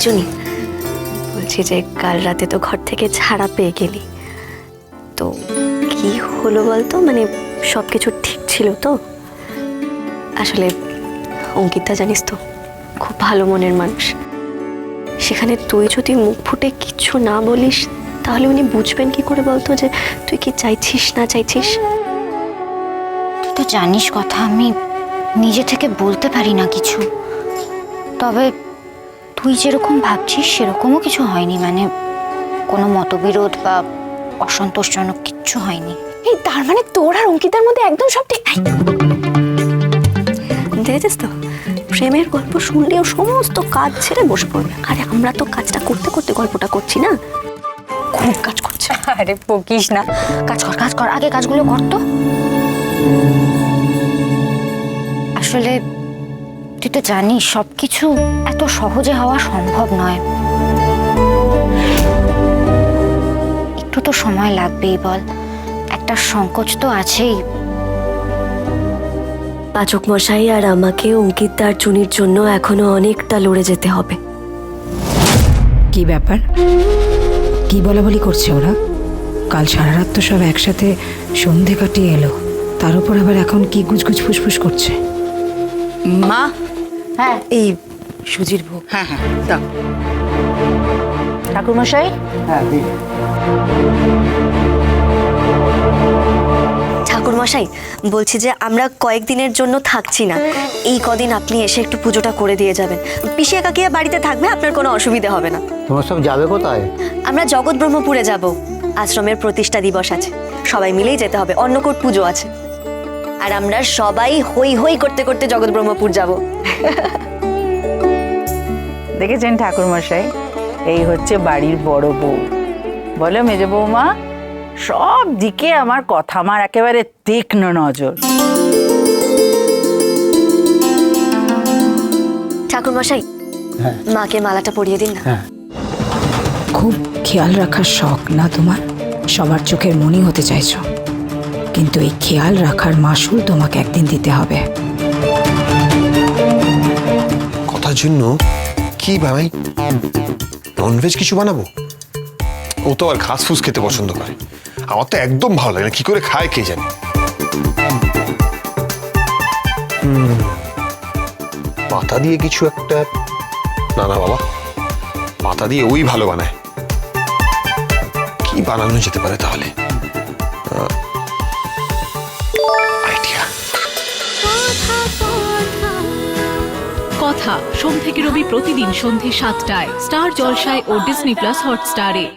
জুনি, বলছি যে কাল রাতে তো ঘর থেকে ছাড়া পেয়ে গেলি, তো কি হলো বলতো? মানে সবকিছু ঠিক ছিল তো? আসলে অঙ্কিতা জানিস তো খুব ভালো মনের মানুষ। সেখানে তুই যদি মুখ ফুটে কিছু না বলিস তাহলে উনি বুঝবেন কি করে বলতো যে তুই কি চাইছিস না চাইছিস? তুই তো জানিস কথা, আমি নিজে থেকে বলতে পারি না কিছু। তবে তুই যেরকম ভাবছিস সেরকমও কিছু হয়নি, মানে কোনো মতবিরোধ বা অসন্তোষজনক কিচ্ছু হয়নি। এই তার মানে তোর আর অঙ্কিতার মধ্যে একদম সব ঠিক। দেখেছিস তো, প্রেমের গল্প শুনলেও সমস্ত কাজ ছেড়ে বসে পড়বে। আরে আমরা তো কাজটা করতে করতে গল্পটা করছি না, খুব কাজ করছে। আরে বকিস না, কাজ কর কাজ কর, আগে কাজগুলো কর তো। আসলে তুই তো জানিস সবকিছু এত সহজে হওয়া সম্ভব নয়, একটু তো সময় লাগবেই বল, একটা সংকোচ তো আছেই। পাচক মশাই আর আমাকে অঙ্কিত আর চুনির জন্য এখনো অনেকটা লড়ে যেতে হবে। কি ব্যাপার? কি বলাবলি করছে ওরা? কাল সারা রাত তো সব একসাথে সন্ধে কাটিয়ে এলো, তার উপর আবার এখন কি গুজগুজ ফুসফুস করছে? মা, হ্যাঁ এই সুজির ভোগ। হ্যাঁ হ্যাঁ দাও। ঠাকুরমশাই, ঠাকুর মশাই, বলছি যে আমরা কয়েকদিনের জন্য থাকছি না, এই কদিন আপনি এসে একটু পুজোটা করে দিয়ে যাবেন। পিসি কাকিয়া বাড়িতে থাকবে, আপনার কোনো অসুবিধা হবে না। তোমার সব যাবে কোথায়? আমরা জগৎ ব্রহ্মপুরে যাব, আশ্রমের প্রতিষ্ঠা দিবস আছে, সবাই মিলেই যেতে হবে, অন্নকূট পুজো আছে, আর আমরা সবাই হই হই করতে করতে জগৎ ব্রহ্মপুর যাব। দেখেছেন ঠাকুরমশাই, এই হচ্ছে বাড়ির বড় বউ। বলো মেজ বৌমা, সব দিকে আমার কথা, আমার একেবারে তীক্ষ্ণ নজর। ঠাকুর মশাই, মাকে মালাটা পরিয়ে দিন না। খুব খেয়াল রাখার শখ না তোমার? সবার চোখের মনি হতে চাইছো, কিন্তু এই খেয়াল রাখার মাসুল তোমাকে একদিন দিতে হবে। কথার জন্য কি বানাই? ননভেজ কিছু বানাবো? ও তো আর ঘাস ফুস খেতে পছন্দ করে, আমার তো একদম ভালো লাগে না, কি করে খায় কে জানে। পাতা দিয়ে কিছু একটা, না না বাবা, পাতা দিয়ে ওই ভালো বানায়। কি বানানো যেতে পারে তাহলে? আইডিয়া। কথা সোম থেকে রবি প্রতিদিন সন্ধে ৭টায় স্টার জলসায় ও ডিজনি প্লাস হটস্টারে।